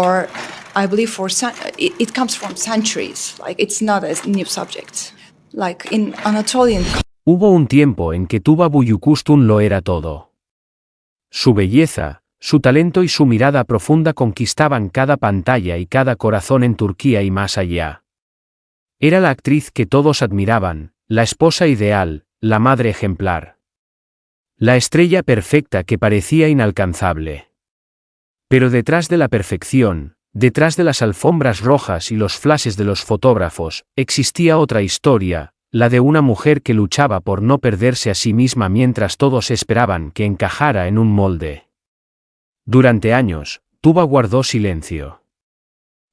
Or I believe it comes from centuries. Like it's not a new subject. Like in Anatolian. Hubo un tiempo en que Tuba Büyüküstün lo era todo. Su belleza, su talento y su mirada profunda conquistaban cada pantalla y cada corazón en Turquía y más allá. Era la actriz que todos admiraban, la esposa ideal, la madre ejemplar. La estrella perfecta que parecía inalcanzable. Pero detrás de la perfección, detrás de las alfombras rojas y los flashes de los fotógrafos, existía otra historia, la de una mujer que luchaba por no perderse a sí misma mientras todos esperaban que encajara en un molde. Durante años, Tuba guardó silencio.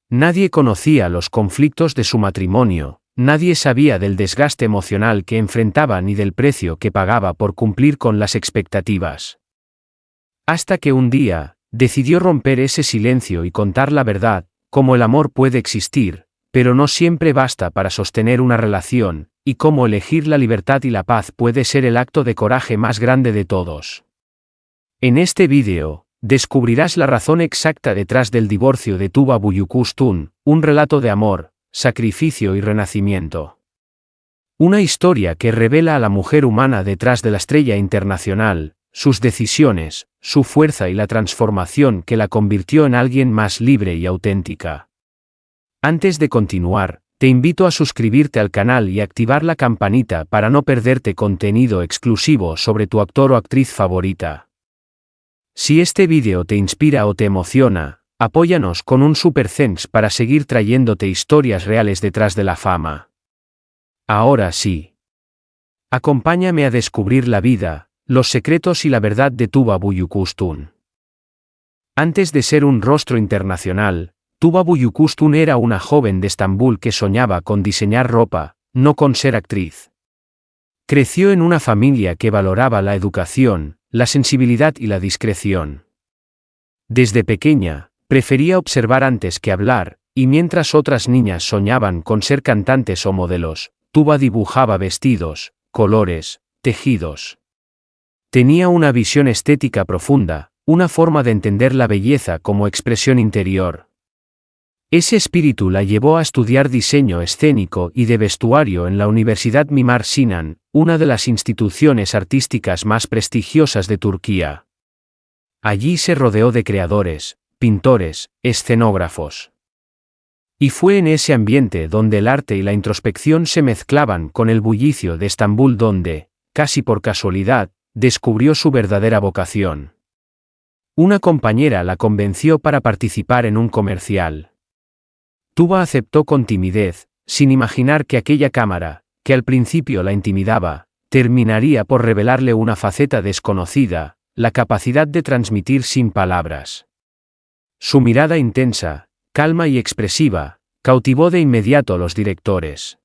Nadie conocía los conflictos de su matrimonio, nadie sabía del desgaste emocional que enfrentaba ni del precio que pagaba por cumplir con las expectativas. Hasta que un día, decidió romper ese silencio y contar la verdad, cómo el amor puede existir, pero no siempre basta para sostener una relación, y cómo elegir la libertad y la paz puede ser el acto de coraje más grande de todos. En este vídeo, descubrirás la razón exacta detrás del divorcio de Tuba Büyüküstün, un relato de amor, sacrificio y renacimiento. Una historia que revela a la mujer humana detrás de la estrella internacional, sus decisiones, su fuerza y la transformación que la convirtió en alguien más libre y auténtica. Antes de continuar, te invito a suscribirte al canal y activar la campanita para no perderte contenido exclusivo sobre tu actor o actriz favorita. Si este vídeo te inspira o te emociona, apóyanos con un super thanks para seguir trayéndote historias reales detrás de la fama. Ahora sí. Acompáñame a descubrir la vida, los secretos y la verdad de Tuba Büyüküstün. Antes de ser un rostro internacional, Tuba Büyüküstün era una joven de Estambul que soñaba con diseñar ropa, no con ser actriz. Creció en una familia que valoraba la educación, la sensibilidad y la discreción. Desde pequeña, prefería observar antes que hablar, y mientras otras niñas soñaban con ser cantantes o modelos, Tuba dibujaba vestidos, colores, tejidos. Tenía una visión estética profunda, una forma de entender la belleza como expresión interior. Ese espíritu la llevó a estudiar diseño escénico y de vestuario en la Universidad Mimar Sinan, una de las instituciones artísticas más prestigiosas de Turquía. Allí se rodeó de creadores, pintores, escenógrafos. Y fue en ese ambiente donde el arte y la introspección se mezclaban con el bullicio de Estambul donde, casi por casualidad, descubrió su verdadera vocación. Una compañera la convenció para participar en un comercial. Tuba aceptó con timidez, sin imaginar que aquella cámara, que al principio la intimidaba, terminaría por revelarle una faceta desconocida, la capacidad de transmitir sin palabras. Su mirada intensa, calma y expresiva, cautivó de inmediato a los directores.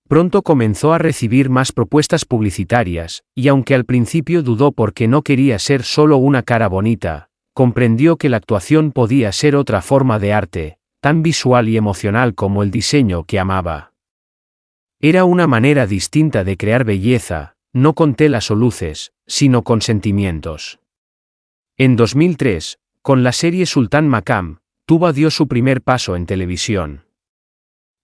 Pronto comenzó a recibir más propuestas publicitarias, y aunque al principio dudó porque no quería ser solo una cara bonita, comprendió que la actuación podía ser otra forma de arte, tan visual y emocional como el diseño que amaba. Era una manera distinta de crear belleza, no con telas o luces, sino con sentimientos. En 2003, con la serie Sultan Makam, Tuba dio su primer paso en televisión.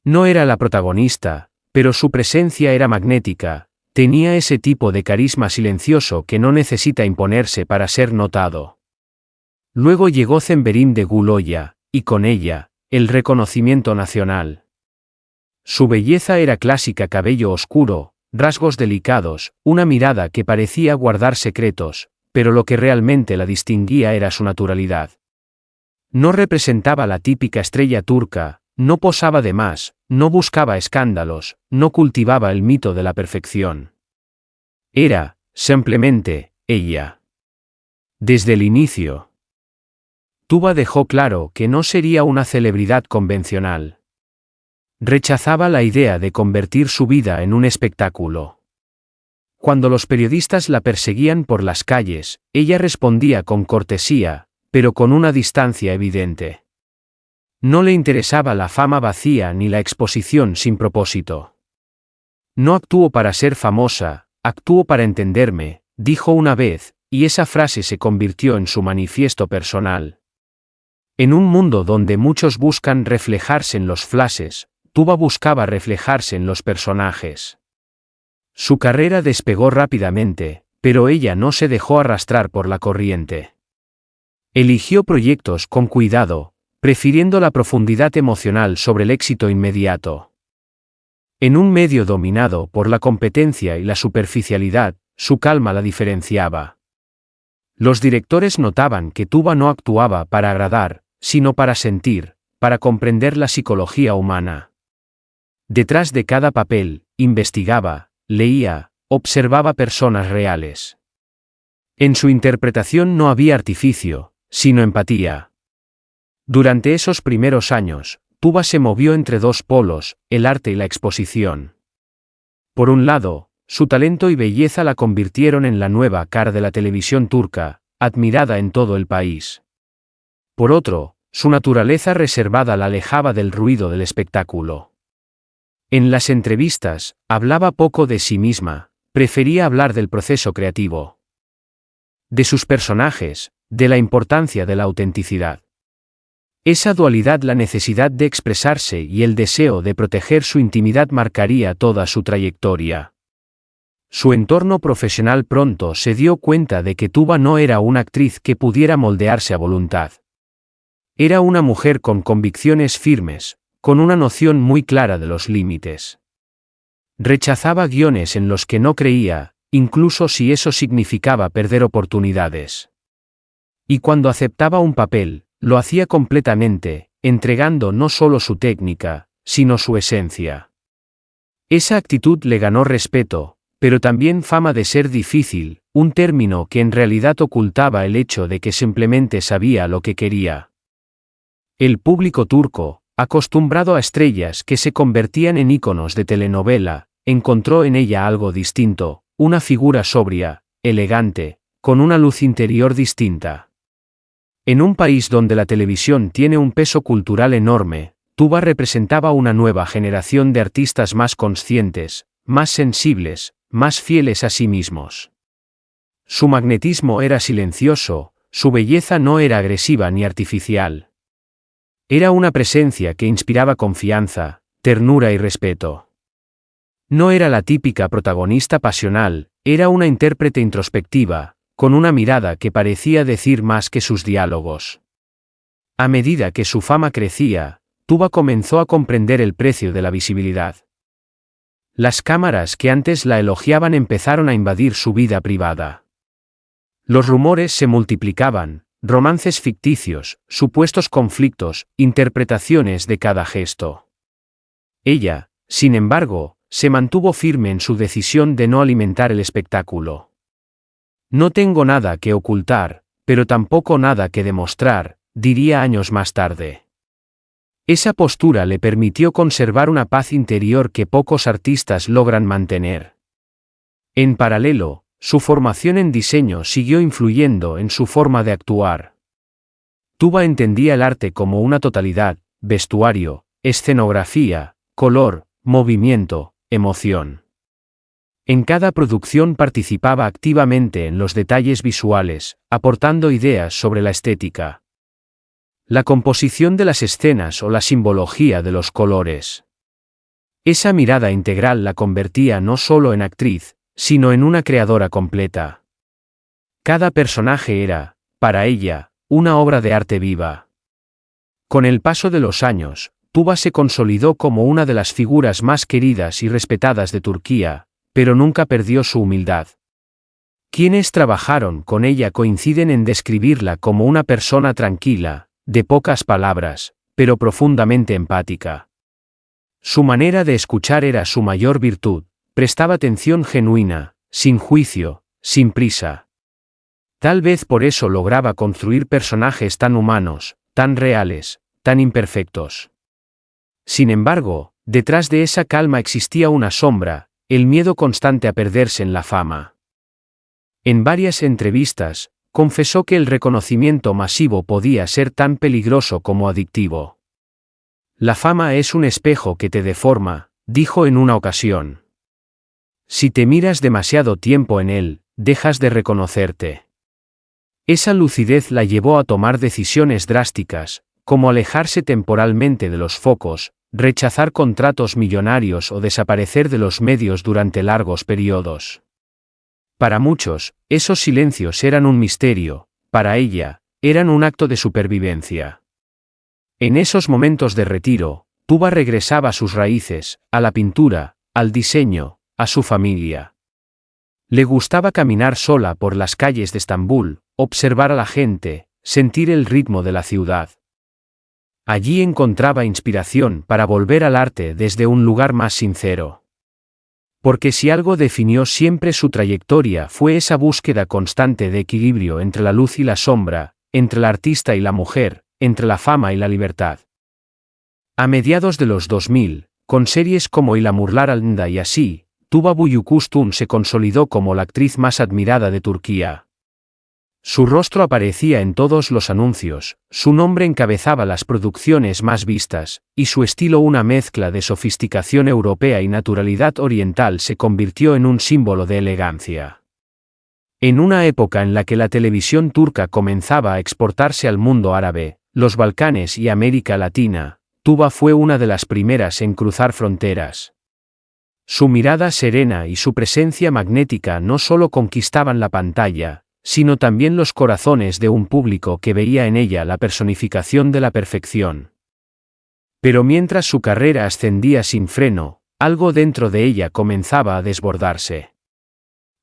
No era la protagonista, pero su presencia era magnética, tenía ese tipo de carisma silencioso que no necesita imponerse para ser notado. Luego llegó Zemberim de Güloya, y con ella, el reconocimiento nacional. Su belleza era clásica: cabello oscuro, rasgos delicados, una mirada que parecía guardar secretos, pero lo que realmente la distinguía era su naturalidad. No representaba la típica estrella turca, no posaba de más, no buscaba escándalos, no cultivaba el mito de la perfección. Era, simplemente, ella. Desde el inicio. Tuba dejó claro que no sería una celebridad convencional. Rechazaba la idea de convertir su vida en un espectáculo. Cuando los periodistas la perseguían por las calles, ella respondía con cortesía, pero con una distancia evidente. No le interesaba la fama vacía ni la exposición sin propósito. No actúo para ser famosa, actúo para entenderme, dijo una vez, y esa frase se convirtió en su manifiesto personal. En un mundo donde muchos buscan reflejarse en los flashes, Tuba buscaba reflejarse en los personajes. Su carrera despegó rápidamente, pero ella no se dejó arrastrar por la corriente. Eligió proyectos con cuidado, prefiriendo la profundidad emocional sobre el éxito inmediato. En un medio dominado por la competencia y la superficialidad, su calma la diferenciaba. Los directores notaban que Tuba no actuaba para agradar, sino para sentir, para comprender la psicología humana. Detrás de cada papel, investigaba, leía, observaba personas reales. En su interpretación no había artificio, sino empatía. Durante esos primeros años, Tuba se movió entre dos polos, el arte y la exposición. Por un lado, su talento y belleza la convirtieron en la nueva cara de la televisión turca, admirada en todo el país. Por otro, su naturaleza reservada la alejaba del ruido del espectáculo. En las entrevistas, hablaba poco de sí misma, prefería hablar del proceso creativo. De sus personajes, de la importancia de la autenticidad. Esa dualidad, la necesidad de expresarse y el deseo de proteger su intimidad, marcaría toda su trayectoria. Su entorno profesional pronto se dio cuenta de que Tuba no era una actriz que pudiera moldearse a voluntad. Era una mujer con convicciones firmes, con una noción muy clara de los límites. Rechazaba guiones en los que no creía, incluso si eso significaba perder oportunidades. Y cuando aceptaba un papel, lo hacía completamente, entregando no solo su técnica, sino su esencia. Esa actitud le ganó respeto, pero también fama de ser difícil, un término que en realidad ocultaba el hecho de que simplemente sabía lo que quería. El público turco, acostumbrado a estrellas que se convertían en íconos de telenovela, encontró en ella algo distinto, una figura sobria, elegante, con una luz interior distinta. En un país donde la televisión tiene un peso cultural enorme, Tuba representaba una nueva generación de artistas más conscientes, más sensibles, más fieles a sí mismos. Su magnetismo era silencioso, su belleza no era agresiva ni artificial. Era una presencia que inspiraba confianza, ternura y respeto. No era la típica protagonista pasional, era una intérprete introspectiva, con una mirada que parecía decir más que sus diálogos. A medida que su fama crecía, Tuba comenzó a comprender el precio de la visibilidad. Las cámaras que antes la elogiaban empezaron a invadir su vida privada. Los rumores se multiplicaban, romances ficticios, supuestos conflictos, interpretaciones de cada gesto. Ella, sin embargo, se mantuvo firme en su decisión de no alimentar el espectáculo. No tengo nada que ocultar, pero tampoco nada que demostrar, diría años más tarde. Esa postura le permitió conservar una paz interior que pocos artistas logran mantener. En paralelo, su formación en diseño siguió influyendo en su forma de actuar. Tuba entendía el arte como una totalidad, vestuario, escenografía, color, movimiento, emoción. En cada producción participaba activamente en los detalles visuales, aportando ideas sobre la estética, la composición de las escenas o la simbología de los colores. Esa mirada integral la convertía no solo en actriz, sino en una creadora completa. Cada personaje era, para ella, una obra de arte viva. Con el paso de los años, Tuba se consolidó como una de las figuras más queridas y respetadas de Turquía, pero nunca perdió su humildad. Quienes trabajaron con ella coinciden en describirla como una persona tranquila, de pocas palabras, pero profundamente empática. Su manera de escuchar era su mayor virtud, prestaba atención genuina, sin juicio, sin prisa. Tal vez por eso lograba construir personajes tan humanos, tan reales, tan imperfectos. Sin embargo, detrás de esa calma existía una sombra, el miedo constante a perderse en la fama. En varias entrevistas, confesó que el reconocimiento masivo podía ser tan peligroso como adictivo. La fama es un espejo que te deforma, dijo en una ocasión. Si te miras demasiado tiempo en él, dejas de reconocerte. Esa lucidez la llevó a tomar decisiones drásticas, como alejarse temporalmente de los focos, rechazar contratos millonarios o desaparecer de los medios durante largos periodos. Para muchos, esos silencios eran un misterio, para ella, eran un acto de supervivencia. En esos momentos de retiro, Tuba regresaba a sus raíces, a la pintura, al diseño, a su familia. Le gustaba caminar sola por las calles de Estambul, observar a la gente, sentir el ritmo de la ciudad. Allí encontraba inspiración para volver al arte desde un lugar más sincero. Porque si algo definió siempre su trayectoria fue esa búsqueda constante de equilibrio entre la luz y la sombra, entre el artista y la mujer, entre la fama y la libertad. A mediados de los 2000, con series como Yağmurlar Altında y así, Tuba Büyüküstün se consolidó como la actriz más admirada de Turquía. Su rostro aparecía en todos los anuncios, su nombre encabezaba las producciones más vistas, y su estilo, una mezcla de sofisticación europea y naturalidad oriental, se convirtió en un símbolo de elegancia. En una época en la que la televisión turca comenzaba a exportarse al mundo árabe, los Balcanes y América Latina, Tuba fue una de las primeras en cruzar fronteras. Su mirada serena y su presencia magnética no solo conquistaban la pantalla, sino también los corazones de un público que veía en ella la personificación de la perfección. Pero mientras su carrera ascendía sin freno, algo dentro de ella comenzaba a desbordarse.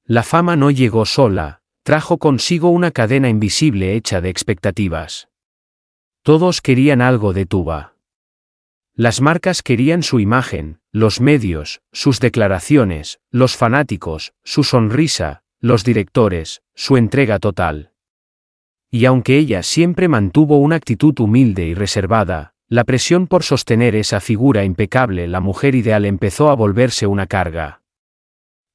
La fama no llegó sola, trajo consigo una cadena invisible hecha de expectativas. Todos querían algo de Tuba. Las marcas querían su imagen, los medios, sus declaraciones, los fanáticos, su sonrisa, los directores, su entrega total. Y aunque ella siempre mantuvo una actitud humilde y reservada, la presión por sostener esa figura impecable, la mujer ideal, empezó a volverse una carga.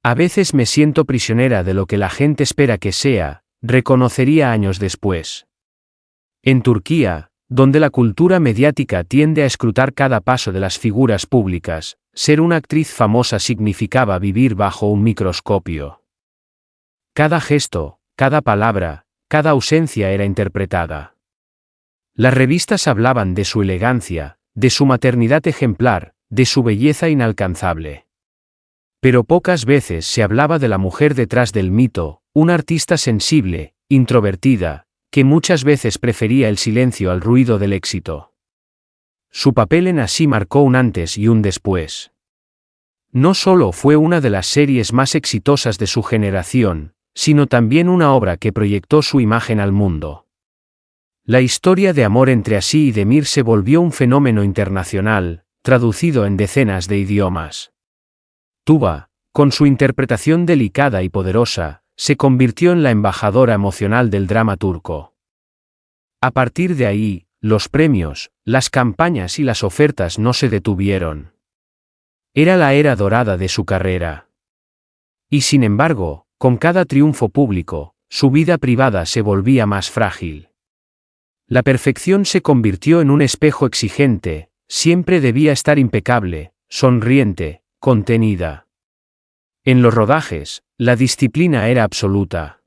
A veces me siento prisionera de lo que la gente espera que sea, reconocería años después. En Turquía, donde la cultura mediática tiende a escrutar cada paso de las figuras públicas, ser una actriz famosa significaba vivir bajo un microscopio. Cada gesto, cada palabra, cada ausencia era interpretada. Las revistas hablaban de su elegancia, de su maternidad ejemplar, de su belleza inalcanzable. Pero pocas veces se hablaba de la mujer detrás del mito, una artista sensible, introvertida, que muchas veces prefería el silencio al ruido del éxito. Su papel en Así marcó un antes y un después. No solo fue una de las series más exitosas de su generación, sino también una obra que proyectó su imagen al mundo. La historia de amor entre Así y Demir se volvió un fenómeno internacional, traducido en decenas de idiomas. Tuba, con su interpretación delicada y poderosa, se convirtió en la embajadora emocional del drama turco. A partir de ahí, los premios, las campañas y las ofertas no se detuvieron. Era la era dorada de su carrera. Y sin embargo, con cada triunfo público, su vida privada se volvía más frágil. La perfección se convirtió en un espejo exigente, siempre debía estar impecable, sonriente, contenida. En los rodajes, la disciplina era absoluta.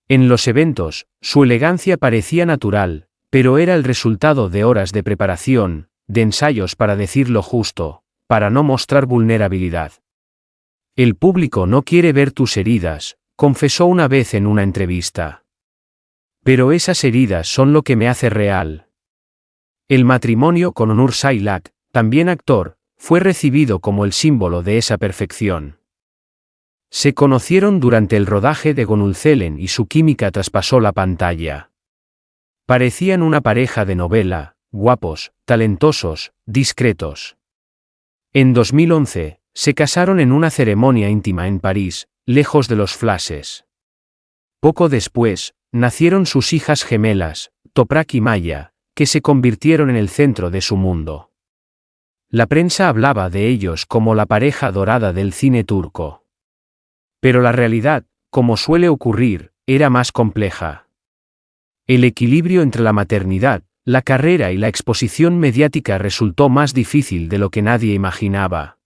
En los eventos, su elegancia parecía natural, pero era el resultado de horas de preparación, de ensayos para decir lo justo, para no mostrar vulnerabilidad. El público no quiere ver tus heridas, confesó una vez en una entrevista. Pero esas heridas son lo que me hace real. El matrimonio con Onur Saylak, también actor, fue recibido como el símbolo de esa perfección. Se conocieron durante el rodaje de Gönül y su química traspasó la pantalla. Parecían una pareja de novela, guapos, talentosos, discretos. En 2011, se casaron en una ceremonia íntima en París, lejos de los flashes. Poco después, nacieron sus hijas gemelas, Toprak y Maya, que se convirtieron en el centro de su mundo. La prensa hablaba de ellos como la pareja dorada del cine turco. Pero la realidad, como suele ocurrir, era más compleja. El equilibrio entre la maternidad, la carrera y la exposición mediática resultó más difícil de lo que nadie imaginaba.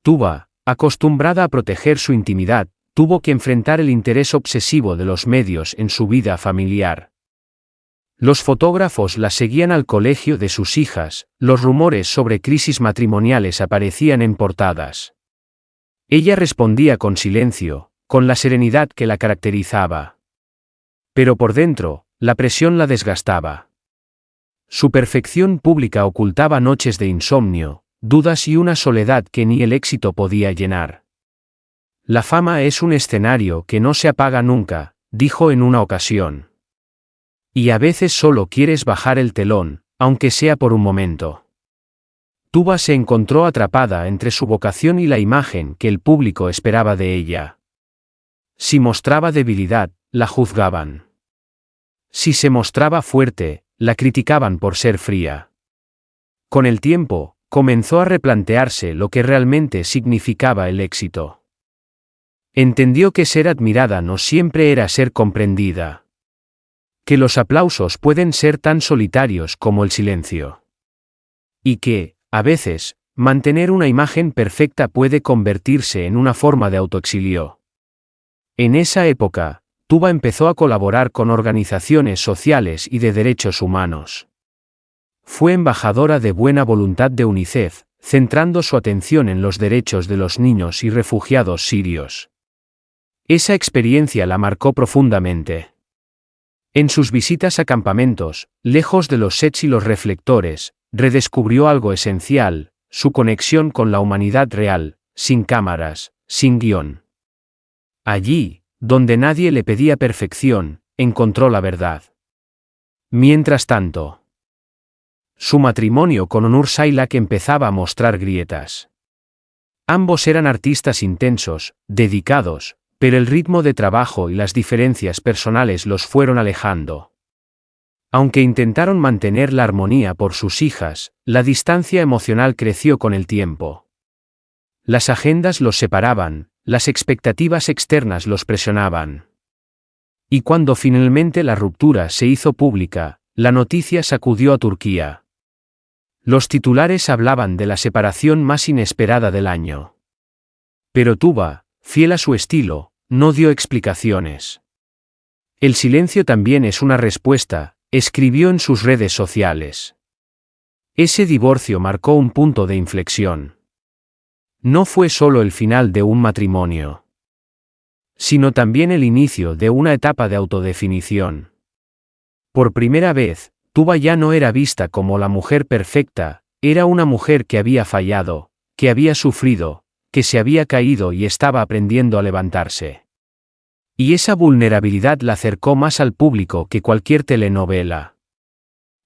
Tuba, acostumbrada a proteger su intimidad, tuvo que enfrentar el interés obsesivo de los medios en su vida familiar. Los fotógrafos la seguían al colegio de sus hijas, los rumores sobre crisis matrimoniales aparecían en portadas. Ella respondía con silencio, con la serenidad que la caracterizaba. Pero por dentro, la presión la desgastaba. Su perfección pública ocultaba noches de insomnio, dudas y una soledad que ni el éxito podía llenar. La fama es un escenario que no se apaga nunca, dijo en una ocasión. Y a veces solo quieres bajar el telón, aunque sea por un momento. Tuba se encontró atrapada entre su vocación y la imagen que el público esperaba de ella. Si mostraba debilidad, la juzgaban. Si se mostraba fuerte, la criticaban por ser fría. Con el tiempo, comenzó a replantearse lo que realmente significaba el éxito. Entendió que ser admirada no siempre era ser comprendida. Que los aplausos pueden ser tan solitarios como el silencio. Y que, a veces, mantener una imagen perfecta puede convertirse en una forma de autoexilio. En esa época, Tuba empezó a colaborar con organizaciones sociales y de derechos humanos. Fue embajadora de buena voluntad de UNICEF, centrando su atención en los derechos de los niños y refugiados sirios. Esa experiencia la marcó profundamente. En sus visitas a campamentos, lejos de los sets y los reflectores, redescubrió algo esencial, su conexión con la humanidad real, sin cámaras, sin guión. Allí, donde nadie le pedía perfección, encontró la verdad. Mientras tanto, su matrimonio con Onur Sailak empezaba a mostrar grietas. Ambos eran artistas intensos, dedicados, pero el ritmo de trabajo y las diferencias personales los fueron alejando. Aunque intentaron mantener la armonía por sus hijas, la distancia emocional creció con el tiempo. Las agendas los separaban, las expectativas externas los presionaban. Y cuando finalmente la ruptura se hizo pública, la noticia sacudió a Turquía. Los titulares hablaban de la separación más inesperada del año. Pero Tuba, fiel a su estilo, no dio explicaciones. El silencio también es una respuesta, escribió en sus redes sociales. Ese divorcio marcó un punto de inflexión. No fue solo el final de un matrimonio, sino también el inicio de una etapa de autodefinición. Por primera vez, Tuba ya no era vista como la mujer perfecta, era una mujer que había fallado, que había sufrido, que se había caído y estaba aprendiendo a levantarse. Y esa vulnerabilidad la acercó más al público que cualquier telenovela.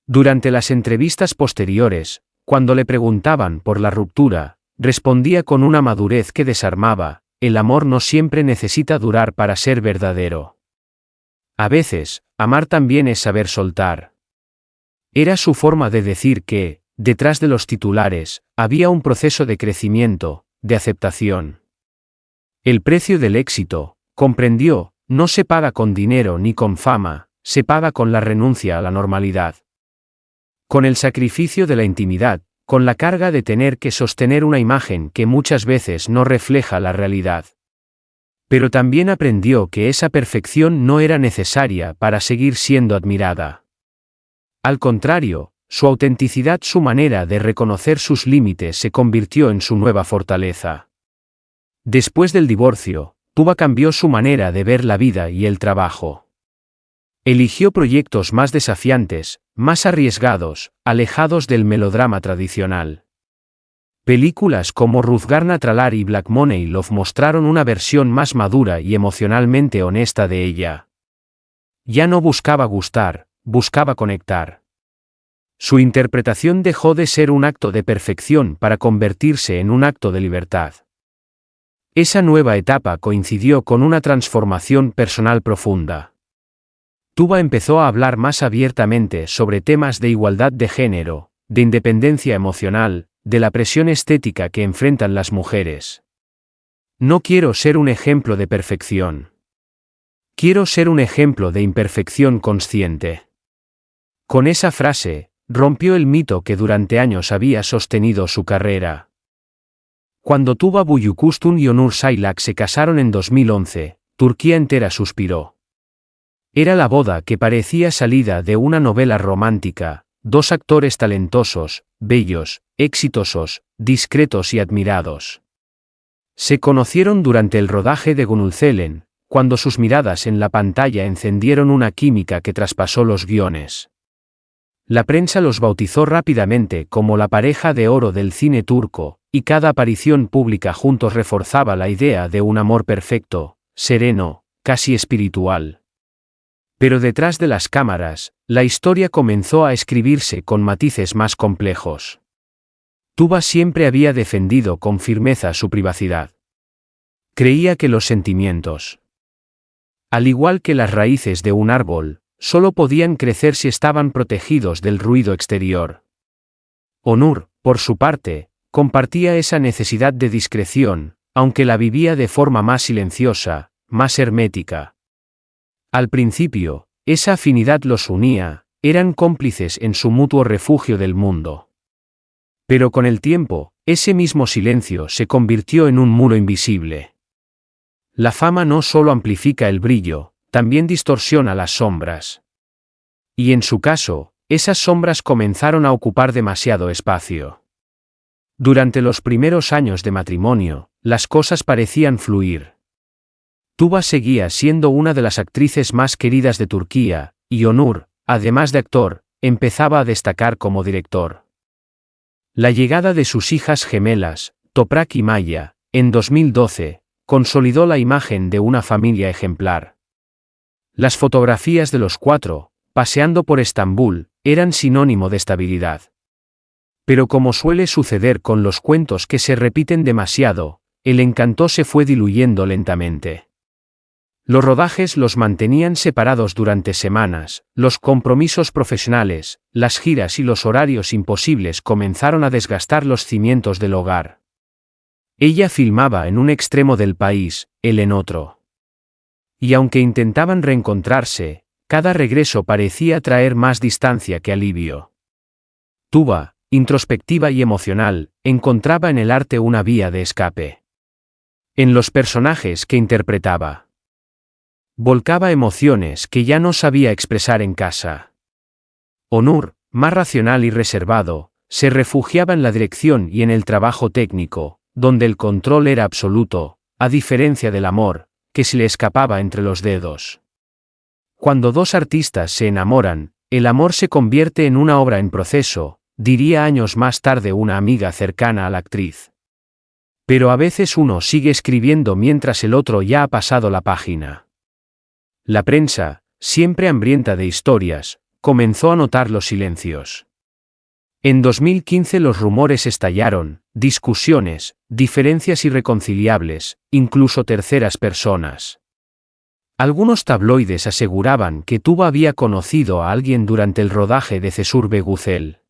Durante las entrevistas posteriores, cuando le preguntaban por la ruptura, respondía con una madurez que desarmaba: el amor no siempre necesita durar para ser verdadero. A veces, amar también es saber soltar. Era su forma de decir que, detrás de los titulares, había un proceso de crecimiento, de aceptación. El precio del éxito, comprendió, no se paga con dinero ni con fama, se paga con la renuncia a la normalidad. Con el sacrificio de la intimidad, con la carga de tener que sostener una imagen que muchas veces no refleja la realidad. Pero también aprendió que esa perfección no era necesaria para seguir siendo admirada. Al contrario, su autenticidad, su manera de reconocer sus límites se convirtió en su nueva fortaleza. Después del divorcio, Tuba cambió su manera de ver la vida y el trabajo. Eligió proyectos más desafiantes, más arriesgados, alejados del melodrama tradicional. Películas como Ruzgar Natralar y Black Money Love mostraron una versión más madura y emocionalmente honesta de ella. Ya no buscaba gustar, buscaba conectar. Su interpretación dejó de ser un acto de perfección para convertirse en un acto de libertad. Esa nueva etapa coincidió con una transformación personal profunda. Tuba empezó a hablar más abiertamente sobre temas de igualdad de género, de independencia emocional, de la presión estética que enfrentan las mujeres. No quiero ser un ejemplo de perfección. Quiero ser un ejemplo de imperfección consciente. Con esa frase, rompió el mito que durante años había sostenido su carrera. Cuando Tuba Büyüküstün y Onur Saylak se casaron en 2011, Turquía entera suspiró. Era la boda que parecía salida de una novela romántica, dos actores talentosos, bellos, exitosos, discretos y admirados. Se conocieron durante el rodaje de Gunulcelen, cuando sus miradas en la pantalla encendieron una química que traspasó los guiones. La prensa los bautizó rápidamente como la pareja de oro del cine turco, y cada aparición pública juntos reforzaba la idea de un amor perfecto, sereno, casi espiritual. Pero detrás de las cámaras, la historia comenzó a escribirse con matices más complejos. Tuba siempre había defendido con firmeza su privacidad. Creía que los sentimientos, al igual que las raíces de un árbol, solo podían crecer si estaban protegidos del ruido exterior. Onur, por su parte, compartía esa necesidad de discreción, aunque la vivía de forma más silenciosa, más hermética. Al principio, esa afinidad los unía, eran cómplices en su mutuo refugio del mundo. Pero con el tiempo, ese mismo silencio se convirtió en un muro invisible. La fama no solo amplifica el brillo, también distorsiona las sombras. Y en su caso, esas sombras comenzaron a ocupar demasiado espacio. Durante los primeros años de matrimonio, las cosas parecían fluir. Tuba seguía siendo una de las actrices más queridas de Turquía, y Onur, además de actor, empezaba a destacar como director. La llegada de sus hijas gemelas, Toprak y Maya, en 2012, consolidó la imagen de una familia ejemplar. Las fotografías de los cuatro, paseando por Estambul, eran sinónimo de estabilidad. Pero como suele suceder con los cuentos que se repiten demasiado, el encanto se fue diluyendo lentamente. Los rodajes los mantenían separados durante semanas, los compromisos profesionales, las giras y los horarios imposibles comenzaron a desgastar los cimientos del hogar. Ella filmaba en un extremo del país, él en otro. Y aunque intentaban reencontrarse, cada regreso parecía traer más distancia que alivio. Tuba, introspectiva y emocional, encontraba en el arte una vía de escape. En los personajes que interpretaba, volcaba emociones que ya no sabía expresar en casa. Onur, más racional y reservado, se refugiaba en la dirección y en el trabajo técnico, donde el control era absoluto, a diferencia del amor, que se le escapaba entre los dedos. Cuando dos artistas se enamoran, el amor se convierte en una obra en proceso, diría años más tarde una amiga cercana a la actriz. Pero a veces uno sigue escribiendo mientras el otro ya ha pasado la página. La prensa, siempre hambrienta de historias, comenzó a notar los silencios. En 2015 los rumores estallaron, discusiones, diferencias irreconciliables, incluso terceras personas. Algunos tabloides aseguraban que Tuba había conocido a alguien durante el rodaje de Cesur Begüzel.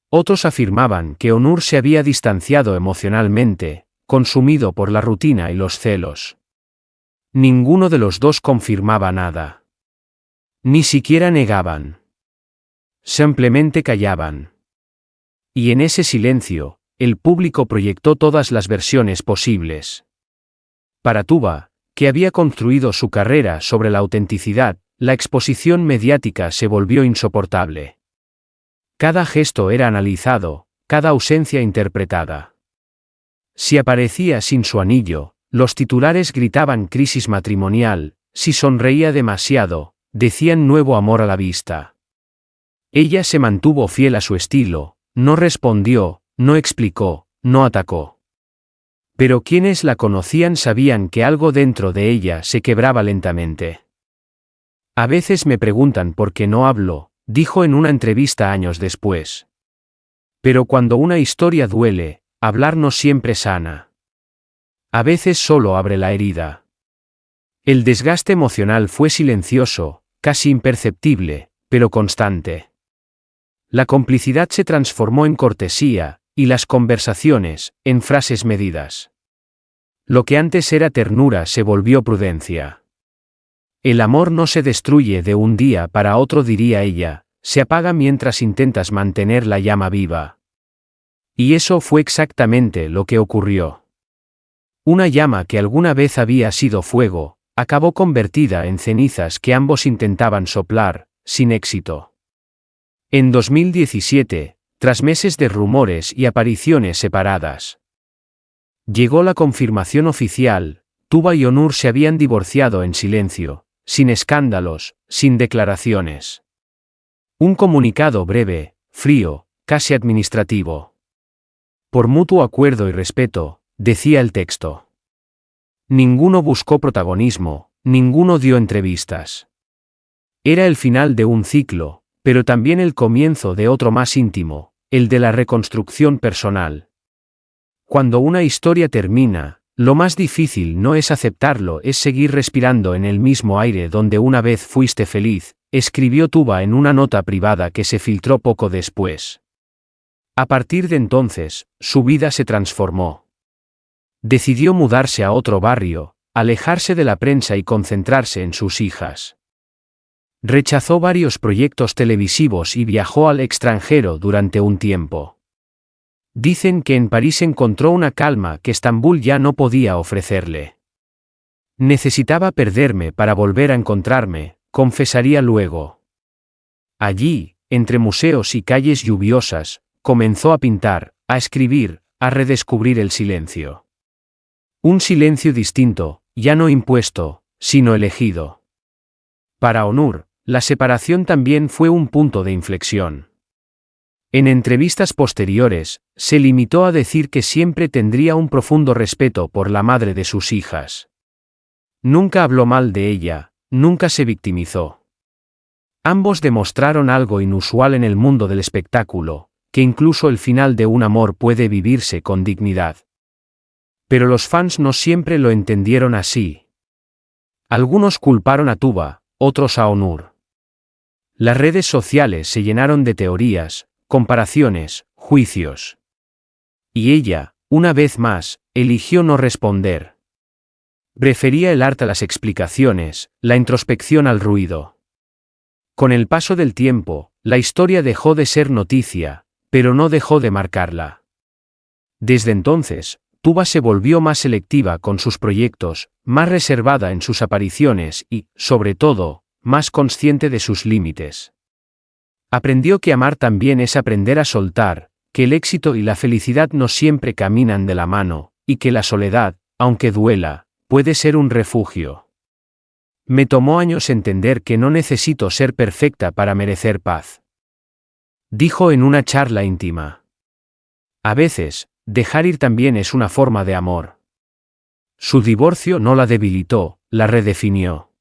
Otros afirmaban que Onur se había distanciado emocionalmente, consumido por la rutina y los celos. Ninguno de los dos confirmaba nada. Ni siquiera negaban. Simplemente callaban. Y en ese silencio, el público proyectó todas las versiones posibles. Para Tuba, que había construido su carrera sobre la autenticidad, la exposición mediática se volvió insoportable. Cada gesto era analizado, cada ausencia interpretada. Si aparecía sin su anillo, los titulares gritaban crisis matrimonial, si sonreía demasiado, decían nuevo amor a la vista. Ella se mantuvo fiel a su estilo, no respondió, no explicó, no atacó. Pero quienes la conocían sabían que algo dentro de ella se quebraba lentamente. A veces me preguntan por qué no hablo, dijo en una entrevista años después. Pero cuando una historia duele, hablar no siempre sana. A veces solo abre la herida. El desgaste emocional fue silencioso, casi imperceptible, pero constante. La complicidad se transformó en cortesía, y las conversaciones, en frases medidas. Lo que antes era ternura se volvió prudencia. El amor no se destruye de un día para otro, diría ella, se apaga mientras intentas mantener la llama viva. Y eso fue exactamente lo que ocurrió. Una llama que alguna vez había sido fuego, acabó convertida en cenizas que ambos intentaban soplar, sin éxito. En 2017, tras meses de rumores y apariciones separadas, llegó la confirmación oficial: Tuba y Onur se habían divorciado en silencio, sin escándalos, sin declaraciones. Un comunicado breve, frío, casi administrativo. Por mutuo acuerdo y respeto, decía el texto. Ninguno buscó protagonismo, ninguno dio entrevistas. Era el final de un ciclo, pero también el comienzo de otro más íntimo, el de la reconstrucción personal. Cuando una historia termina, lo más difícil no es aceptarlo, es seguir respirando en el mismo aire donde una vez fuiste feliz, escribió Tuba en una nota privada que se filtró poco después. A partir de entonces, su vida se transformó. Decidió mudarse a otro barrio, alejarse de la prensa y concentrarse en sus hijas. Rechazó varios proyectos televisivos y viajó al extranjero durante un tiempo. Dicen que en París encontró una calma que Estambul ya no podía ofrecerle. Necesitaba perderme para volver a encontrarme, confesaría luego. Allí, entre museos y calles lluviosas, comenzó a pintar, a escribir, a redescubrir el silencio. Un silencio distinto, ya no impuesto, sino elegido. Para Onur, la separación también fue un punto de inflexión. En entrevistas posteriores, se limitó a decir que siempre tendría un profundo respeto por la madre de sus hijas. Nunca habló mal de ella, nunca se victimizó. Ambos demostraron algo inusual en el mundo del espectáculo, que incluso el final de un amor puede vivirse con dignidad. Pero los fans no siempre lo entendieron así. Algunos culparon a Tuba, otros a Onur. Las redes sociales se llenaron de teorías, comparaciones, juicios. Y ella, una vez más, eligió no responder. Prefería el arte a las explicaciones, la introspección al ruido. Con el paso del tiempo, la historia dejó de ser noticia, pero no dejó de marcarla. Desde entonces, Tuba se volvió más selectiva con sus proyectos, más reservada en sus apariciones y, sobre todo, más consciente de sus límites. Aprendió que amar también es aprender a soltar, que el éxito y la felicidad no siempre caminan de la mano, y que la soledad, aunque duela, puede ser un refugio. Me tomó años entender que no necesito ser perfecta para merecer paz, dijo en una charla íntima. A veces, dejar ir también es una forma de amor. Su divorcio no la debilitó, la redefinió.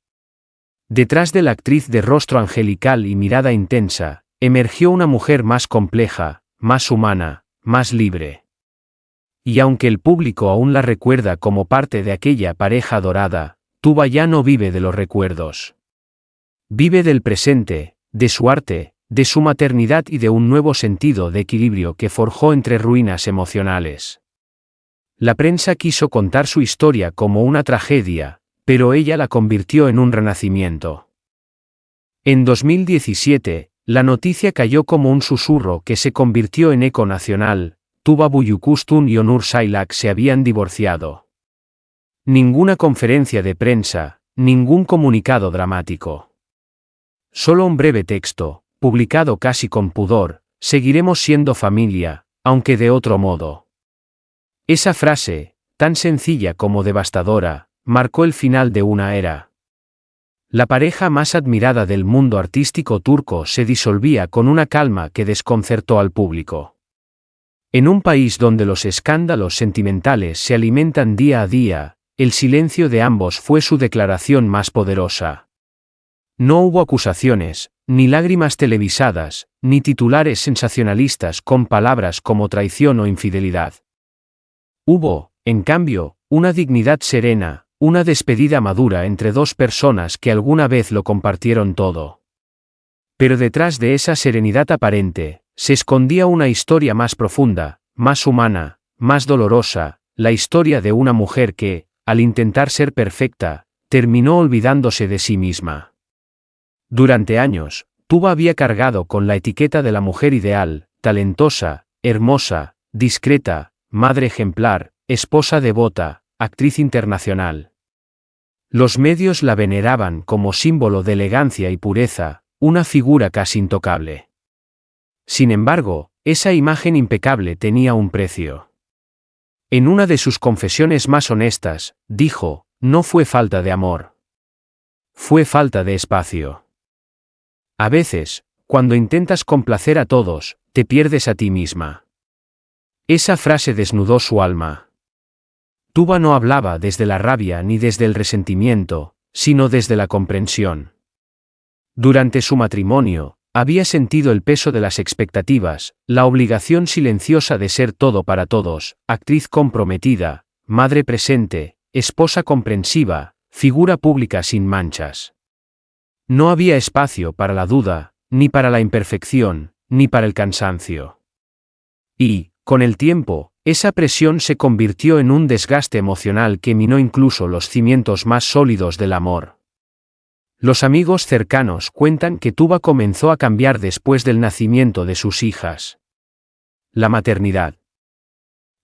Detrás de la actriz de rostro angelical y mirada intensa, emergió una mujer más compleja, más humana, más libre. Y aunque el público aún la recuerda como parte de aquella pareja dorada, Tuba ya no vive de los recuerdos. Vive del presente, de su arte, de su maternidad y de un nuevo sentido de equilibrio que forjó entre ruinas emocionales. La prensa quiso contar su historia como una tragedia, pero ella la convirtió en un renacimiento. En 2017, la noticia cayó como un susurro que se convirtió en eco nacional: Tuba Büyüküstün y Onur Saylak se habían divorciado. Ninguna conferencia de prensa, ningún comunicado dramático. Solo un breve texto, publicado casi con pudor: seguiremos siendo familia, aunque de otro modo. Esa frase, tan sencilla como devastadora, marcó el final de una era. La pareja más admirada del mundo artístico turco se disolvía con una calma que desconcertó al público. En un país donde los escándalos sentimentales se alimentan día a día, el silencio de ambos fue su declaración más poderosa. No hubo acusaciones, ni lágrimas televisadas, ni titulares sensacionalistas con palabras como traición o infidelidad. Hubo, en cambio, una dignidad serena, una despedida madura entre dos personas que alguna vez lo compartieron todo. Pero detrás de esa serenidad aparente, se escondía una historia más profunda, más humana, más dolorosa, la historia de una mujer que, al intentar ser perfecta, terminó olvidándose de sí misma. Durante años, Tuba había cargado con la etiqueta de la mujer ideal, talentosa, hermosa, discreta, madre ejemplar, esposa devota, actriz internacional. Los medios la veneraban como símbolo de elegancia y pureza, una figura casi intocable. Sin embargo, esa imagen impecable tenía un precio. En una de sus confesiones más honestas, dijo, no fue falta de amor. Fue falta de espacio. A veces, cuando intentas complacer a todos, te pierdes a ti misma. Esa frase desnudó su alma. Tuba no hablaba desde la rabia ni desde el resentimiento, sino desde la comprensión. Durante su matrimonio, había sentido el peso de las expectativas, la obligación silenciosa de ser todo para todos, actriz comprometida, madre presente, esposa comprensiva, figura pública sin manchas. No había espacio para la duda, ni para la imperfección, ni para el cansancio. Y, con el tiempo, esa presión se convirtió en un desgaste emocional que minó incluso los cimientos más sólidos del amor. Los amigos cercanos cuentan que Tuba comenzó a cambiar después del nacimiento de sus hijas. La maternidad.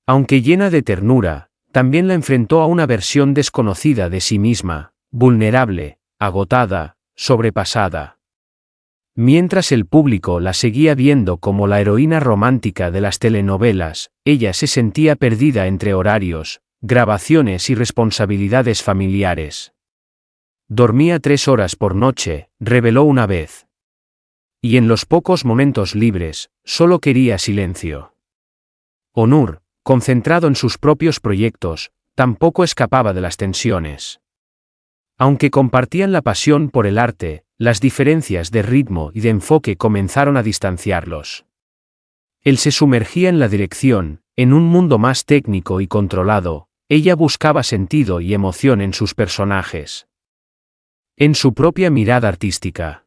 Aunque llena de ternura, también la enfrentó a una versión desconocida de sí misma, vulnerable, agotada, sobrepasada. Mientras el público la seguía viendo como la heroína romántica de las telenovelas, ella se sentía perdida entre horarios, grabaciones y responsabilidades familiares. Dormía 3 horas por noche, reveló una vez. Y en los pocos momentos libres, solo quería silencio. Onur, concentrado en sus propios proyectos, tampoco escapaba de las tensiones. Aunque compartían la pasión por el arte, las diferencias de ritmo y de enfoque comenzaron a distanciarlos. Él se sumergía en la dirección, en un mundo más técnico y controlado, ella buscaba sentido y emoción en sus personajes. En su propia mirada artística.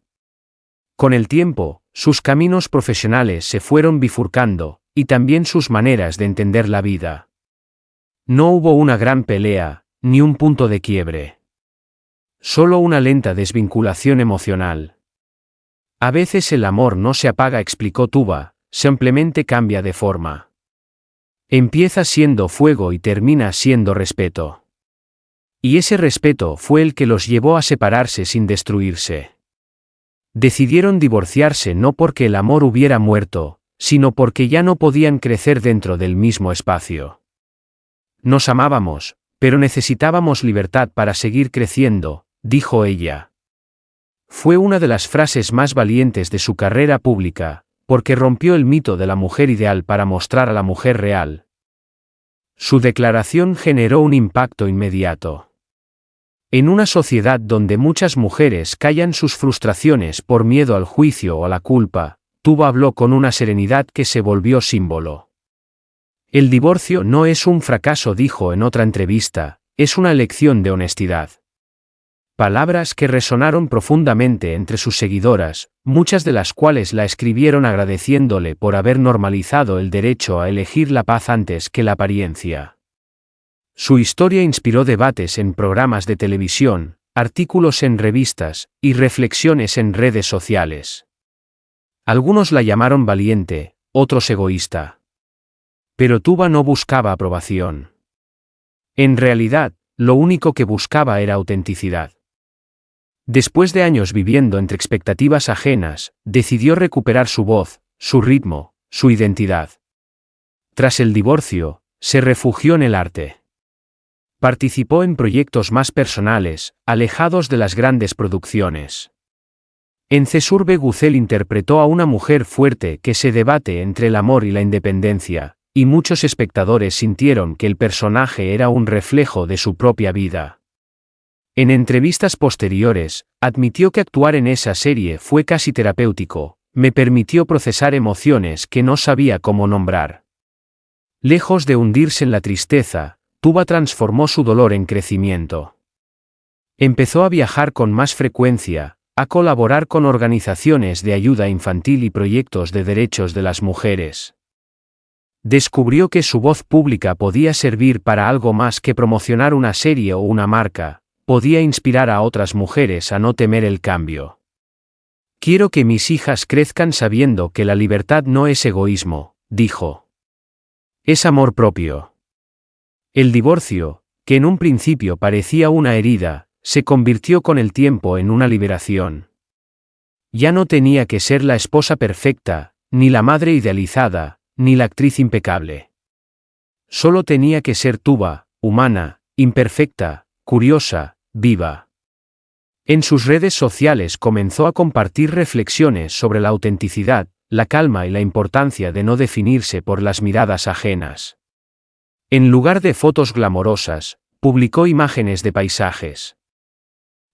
Con el tiempo, sus caminos profesionales se fueron bifurcando, y también sus maneras de entender la vida. No hubo una gran pelea, ni un punto de quiebre. Solo una lenta desvinculación emocional. A veces el amor no se apaga, explicó Tuba, simplemente cambia de forma. Empieza siendo fuego y termina siendo respeto. Y ese respeto fue el que los llevó a separarse sin destruirse. Decidieron divorciarse no porque el amor hubiera muerto, sino porque ya no podían crecer dentro del mismo espacio. Nos amábamos, pero necesitábamos libertad para seguir creciendo, dijo ella. Fue una de las frases más valientes de su carrera pública, porque rompió el mito de la mujer ideal para mostrar a la mujer real. Su declaración generó un impacto inmediato. En una sociedad donde muchas mujeres callan sus frustraciones por miedo al juicio o a la culpa, Tuba habló con una serenidad que se volvió símbolo. El divorcio no es un fracaso, dijo en otra entrevista, es una lección de honestidad. Palabras que resonaron profundamente entre sus seguidoras, muchas de las cuales la escribieron agradeciéndole por haber normalizado el derecho a elegir la paz antes que la apariencia. Su historia inspiró debates en programas de televisión, artículos en revistas, y reflexiones en redes sociales. Algunos la llamaron valiente, otros egoísta. Pero Tuba no buscaba aprobación. En realidad, lo único que buscaba era autenticidad. Después de años viviendo entre expectativas ajenas, decidió recuperar su voz, su ritmo, su identidad. Tras el divorcio, se refugió en el arte. Participó en proyectos más personales, alejados de las grandes producciones. En Cesurbe Gucel interpretó a una mujer fuerte que se debate entre el amor y la independencia, y muchos espectadores sintieron que el personaje era un reflejo de su propia vida. En entrevistas posteriores, admitió que actuar en esa serie fue casi terapéutico, me permitió procesar emociones que no sabía cómo nombrar. Lejos de hundirse en la tristeza, Tuba transformó su dolor en crecimiento. Empezó a viajar con más frecuencia, a colaborar con organizaciones de ayuda infantil y proyectos de derechos de las mujeres. Descubrió que su voz pública podía servir para algo más que promocionar una serie o una marca, podía inspirar a otras mujeres a no temer el cambio. Quiero que mis hijas crezcan sabiendo que la libertad no es egoísmo, dijo. Es amor propio. El divorcio, que en un principio parecía una herida, se convirtió con el tiempo en una liberación. Ya no tenía que ser la esposa perfecta, ni la madre idealizada, ni la actriz impecable. Solo tenía que ser Tuba, humana, imperfecta, curiosa, viva. En sus redes sociales comenzó a compartir reflexiones sobre la autenticidad, la calma y la importancia de no definirse por las miradas ajenas. En lugar de fotos glamorosas, publicó imágenes de paisajes,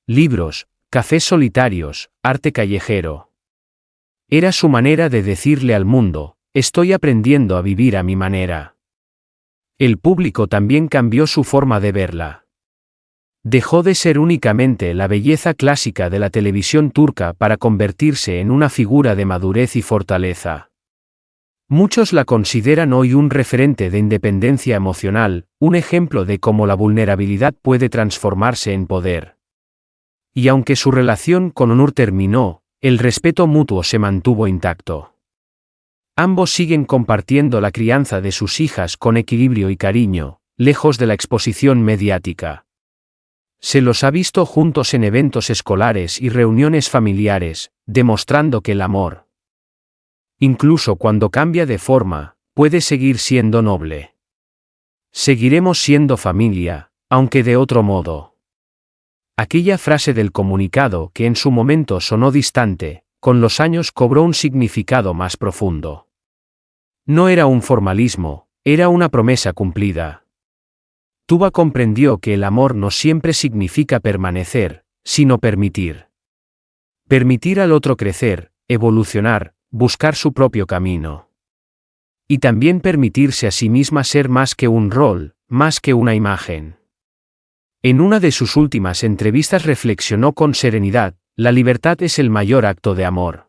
libros, cafés solitarios, arte callejero. Era su manera de decirle al mundo: estoy aprendiendo a vivir a mi manera. El público también cambió su forma de verla. Dejó de ser únicamente la belleza clásica de la televisión turca para convertirse en una figura de madurez y fortaleza. Muchos la consideran hoy un referente de independencia emocional, un ejemplo de cómo la vulnerabilidad puede transformarse en poder. Y aunque su relación con Onur terminó, el respeto mutuo se mantuvo intacto. Ambos siguen compartiendo la crianza de sus hijas con equilibrio y cariño, lejos de la exposición mediática. Se los ha visto juntos en eventos escolares y reuniones familiares, demostrando que el amor, incluso cuando cambia de forma, puede seguir siendo noble. Seguiremos siendo familia, aunque de otro modo. Aquella frase del comunicado que en su momento sonó distante, con los años cobró un significado más profundo. No era un formalismo, era una promesa cumplida. Tuba comprendió que el amor no siempre significa permanecer, sino permitir. Permitir al otro crecer, evolucionar, buscar su propio camino. Y también permitirse a sí misma ser más que un rol, más que una imagen. En una de sus últimas entrevistas reflexionó con serenidad: la libertad es el mayor acto de amor.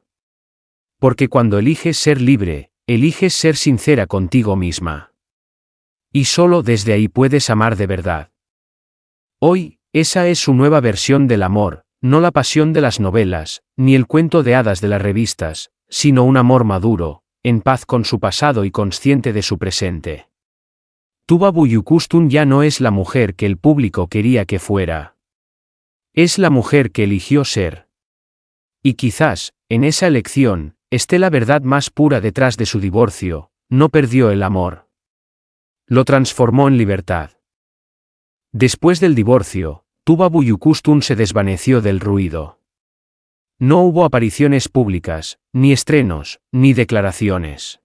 Porque cuando eliges ser libre, eliges ser sincera contigo misma. Y solo desde ahí puedes amar de verdad. Hoy, esa es su nueva versión del amor, no la pasión de las novelas, ni el cuento de hadas de las revistas, sino un amor maduro, en paz con su pasado y consciente de su presente. Tuba Büyüküstün ya no es la mujer que el público quería que fuera. Es la mujer que eligió ser. Y quizás, en esa elección, esté la verdad más pura detrás de su divorcio: no perdió el amor. Lo transformó en libertad. Después del divorcio, Tuba Büyüküstün se desvaneció del ruido. No hubo apariciones públicas, ni estrenos, ni declaraciones.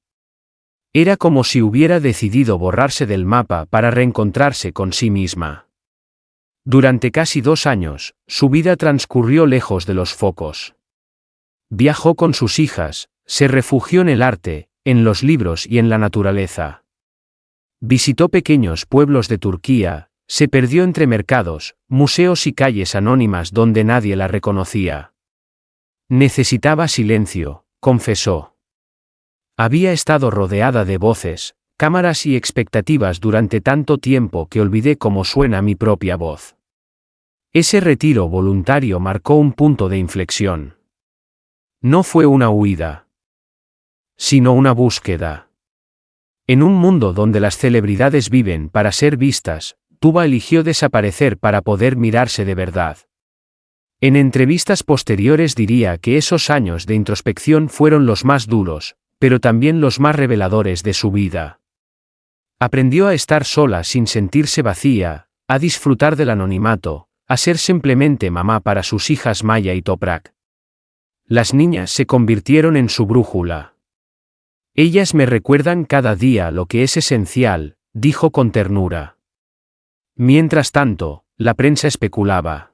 Era como si hubiera decidido borrarse del mapa para reencontrarse con sí misma. Durante casi 2 años, su vida transcurrió lejos de los focos. Viajó con sus hijas, se refugió en el arte, en los libros y en la naturaleza. Visitó pequeños pueblos de Turquía, se perdió entre mercados, museos y calles anónimas donde nadie la reconocía. Necesitaba silencio, confesó. Había estado rodeada de voces, cámaras y expectativas durante tanto tiempo que olvidé cómo suena mi propia voz. Ese retiro voluntario marcó un punto de inflexión. No fue una huida, sino una búsqueda. En un mundo donde las celebridades viven para ser vistas, Tuba eligió desaparecer para poder mirarse de verdad. En entrevistas posteriores diría que esos años de introspección fueron los más duros, pero también los más reveladores de su vida. Aprendió a estar sola sin sentirse vacía, a disfrutar del anonimato, a ser simplemente mamá para sus hijas Maya y Toprak. Las niñas se convirtieron en su brújula. Ellas me recuerdan cada día lo que es esencial, dijo con ternura. Mientras tanto, la prensa especulaba.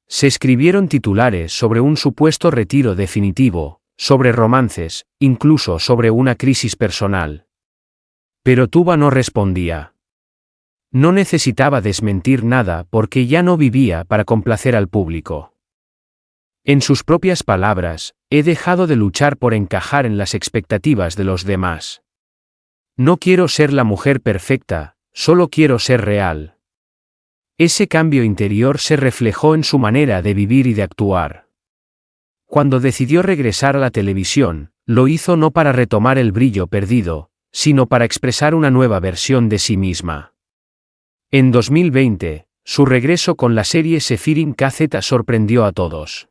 Se escribieron titulares sobre un supuesto retiro definitivo, sobre romances, incluso sobre una crisis personal. Pero Tuba no respondía. No necesitaba desmentir nada porque ya no vivía para complacer al público. En sus propias palabras: he dejado de luchar por encajar en las expectativas de los demás. No quiero ser la mujer perfecta, solo quiero ser real. Ese cambio interior se reflejó en su manera de vivir y de actuar. Cuando decidió regresar a la televisión, lo hizo no para retomar el brillo perdido, sino para expresar una nueva versión de sí misma. En 2020, su regreso con la serie Sefirin KZ sorprendió a todos.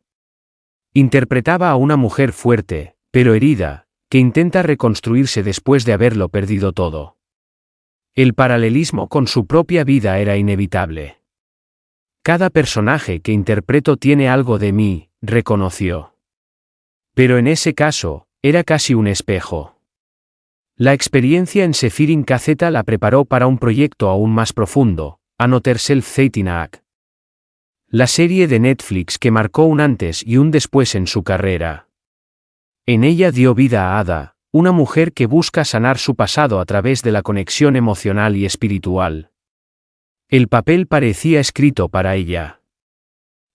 Interpretaba a una mujer fuerte, pero herida, que intenta reconstruirse después de haberlo perdido todo. El paralelismo con su propia vida era inevitable. Cada personaje que interpreto tiene algo de mí, reconoció. Pero en ese caso, era casi un espejo. La experiencia en Sefirin KZ la preparó para un proyecto aún más profundo, Another Self-Zeitinaak. La serie de Netflix que marcó un antes y un después en su carrera. En ella dio vida a Ada, una mujer que busca sanar su pasado a través de la conexión emocional y espiritual. El papel parecía escrito para ella.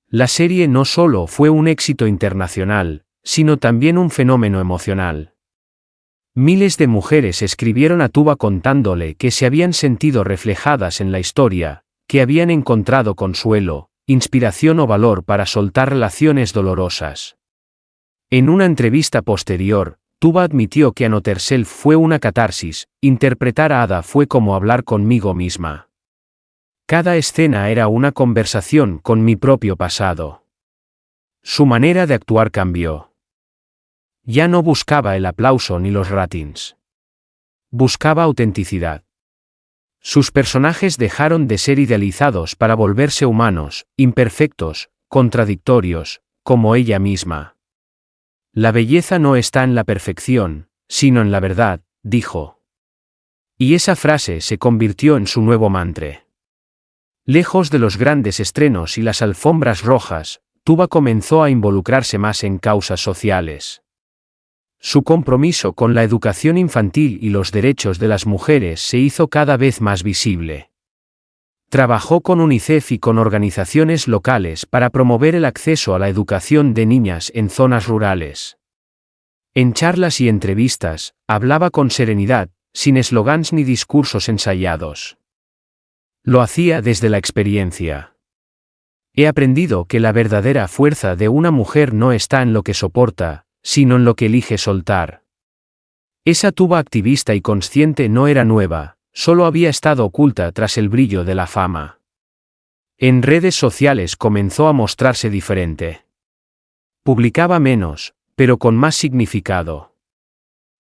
La serie no solo fue un éxito internacional, sino también un fenómeno emocional. Miles de mujeres escribieron a Tuba contándole que se habían sentido reflejadas en la historia, que habían encontrado consuelo, inspiración o valor para soltar relaciones dolorosas. En una entrevista posterior, Tuba admitió que Another Self fue una catarsis, interpretar a Ada fue como hablar conmigo misma. Cada escena era una conversación con mi propio pasado. Su manera de actuar cambió. Ya no buscaba el aplauso ni los ratings. Buscaba autenticidad. Sus personajes dejaron de ser idealizados para volverse humanos, imperfectos, contradictorios, como ella misma. La belleza no está en la perfección, sino en la verdad, dijo. Y esa frase se convirtió en su nuevo mantra. Lejos de los grandes estrenos y las alfombras rojas, Tuba comenzó a involucrarse más en causas sociales. Su compromiso con la educación infantil y los derechos de las mujeres se hizo cada vez más visible. Trabajó con UNICEF y con organizaciones locales para promover el acceso a la educación de niñas en zonas rurales. En charlas y entrevistas, hablaba con serenidad, sin eslogans ni discursos ensayados. Lo hacía desde la experiencia. He aprendido que la verdadera fuerza de una mujer no está en lo que soporta, sino en lo que elige soltar. Esa Tuba activista y consciente no era nueva, solo había estado oculta tras el brillo de la fama. En redes sociales comenzó a mostrarse diferente. Publicaba menos, pero con más significado.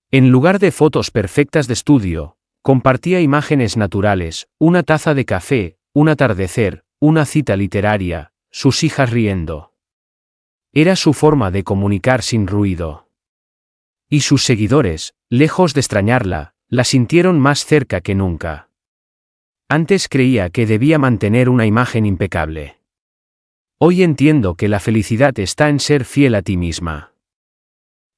En lugar de fotos perfectas de estudio, compartía imágenes naturales, una taza de café, un atardecer, una cita literaria, sus hijas riendo. Era su forma de comunicar sin ruido. Y sus seguidores, lejos de extrañarla, la sintieron más cerca que nunca. Antes creía que debía mantener una imagen impecable. Hoy entiendo que la felicidad está en ser fiel a ti misma.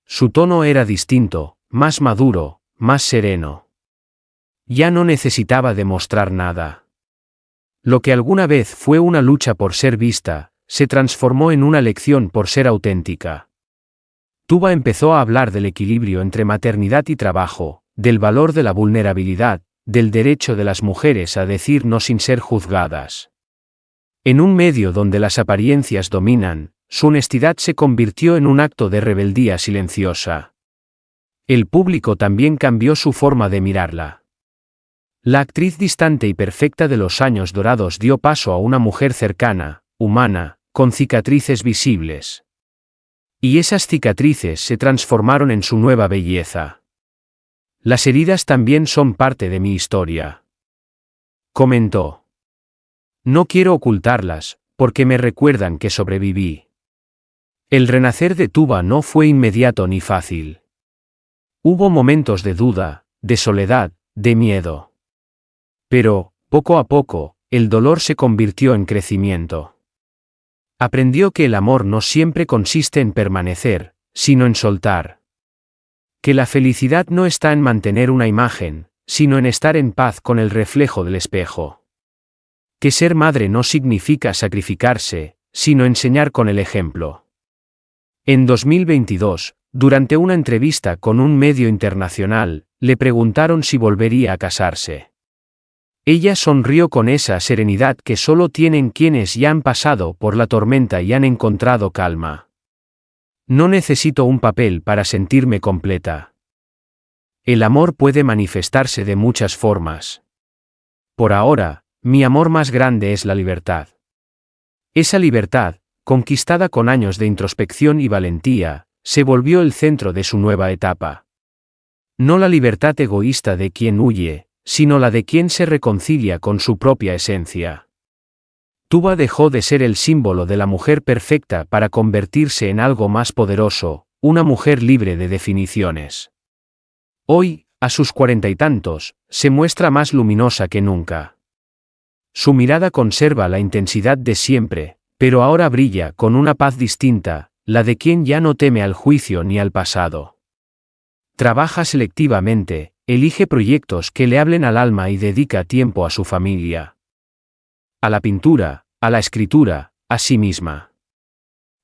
Su tono era distinto, más maduro, más sereno. Ya no necesitaba demostrar nada. Lo que alguna vez fue una lucha por ser vista, se transformó en una lección por ser auténtica. Tuba empezó a hablar del equilibrio entre maternidad y trabajo, del valor de la vulnerabilidad, del derecho de las mujeres a decir no sin ser juzgadas. En un medio donde las apariencias dominan, su honestidad se convirtió en un acto de rebeldía silenciosa. El público también cambió su forma de mirarla. La actriz distante y perfecta de los años dorados dio paso a una mujer cercana, humana, con cicatrices visibles. Y esas cicatrices se transformaron en su nueva belleza. Las heridas también son parte de mi historia. Comentó. No quiero ocultarlas, porque me recuerdan que sobreviví. El renacer de Tuba no fue inmediato ni fácil. Hubo momentos de duda, de soledad, de miedo. Pero, poco a poco, el dolor se convirtió en crecimiento. Aprendió que el amor no siempre consiste en permanecer, sino en soltar. Que la felicidad no está en mantener una imagen, sino en estar en paz con el reflejo del espejo. Que ser madre no significa sacrificarse, sino enseñar con el ejemplo. En 2022, durante una entrevista con un medio internacional, le preguntaron si volvería a casarse. Ella sonrió con esa serenidad que solo tienen quienes ya han pasado por la tormenta y han encontrado calma. No necesito un papel para sentirme completa. El amor puede manifestarse de muchas formas. Por ahora, mi amor más grande es la libertad. Esa libertad, conquistada con años de introspección y valentía, se volvió el centro de su nueva etapa. No la libertad egoísta de quien huye, sino la de quien se reconcilia con su propia esencia. Tuba dejó de ser el símbolo de la mujer perfecta para convertirse en algo más poderoso, una mujer libre de definiciones. Hoy, a sus 40 y tantos, se muestra más luminosa que nunca. Su mirada conserva la intensidad de siempre, pero ahora brilla con una paz distinta, la de quien ya no teme al juicio ni al pasado. Trabaja selectivamente, elige proyectos que le hablen al alma y dedica tiempo a su familia. A la pintura, a la escritura, a sí misma.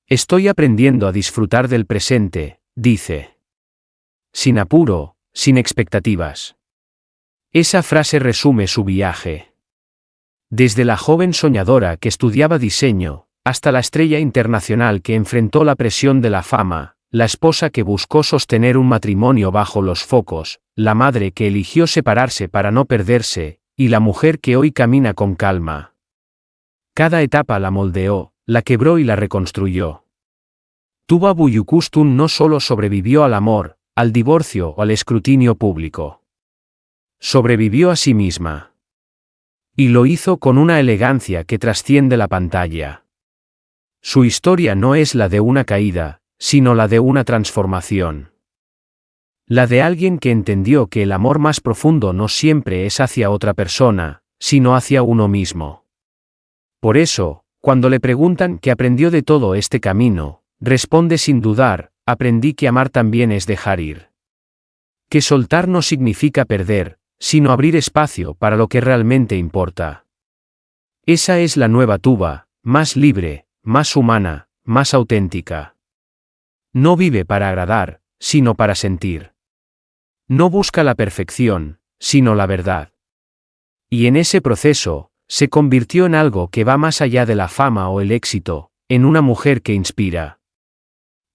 Estoy aprendiendo a disfrutar del presente, dice. Sin apuro, sin expectativas. Esa frase resume su viaje. Desde la joven soñadora que estudiaba diseño, hasta la estrella internacional que enfrentó la presión de la fama, la esposa que buscó sostener un matrimonio bajo los focos, la madre que eligió separarse para no perderse, y la mujer que hoy camina con calma. Cada etapa la moldeó, la quebró y la reconstruyó. Tuba Büyüküstün no solo sobrevivió al amor, al divorcio o al escrutinio público. Sobrevivió a sí misma. Y lo hizo con una elegancia que trasciende la pantalla. Su historia no es la de una caída, sino la de una transformación. La de alguien que entendió que el amor más profundo no siempre es hacia otra persona, sino hacia uno mismo. Por eso, cuando le preguntan qué aprendió de todo este camino, responde sin dudar: aprendí que amar también es dejar ir. Que soltar no significa perder, sino abrir espacio para lo que realmente importa. Esa es la nueva Tuba, más libre, más humana, más auténtica. No vive para agradar, sino para sentir. No busca la perfección, sino la verdad. Y en ese proceso, se convirtió en algo que va más allá de la fama o el éxito, en una mujer que inspira.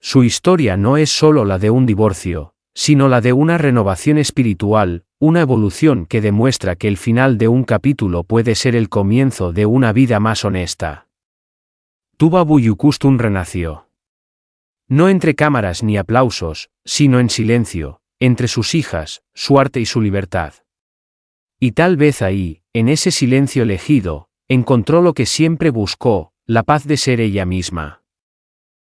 Su historia no es solo la de un divorcio, sino la de una renovación espiritual, una evolución que demuestra que el final de un capítulo puede ser el comienzo de una vida más honesta. Tuba Büyüküstün renació. No entre cámaras ni aplausos, sino en silencio, entre sus hijas, su arte y su libertad. Y tal vez ahí, en ese silencio elegido, encontró lo que siempre buscó, la paz de ser ella misma.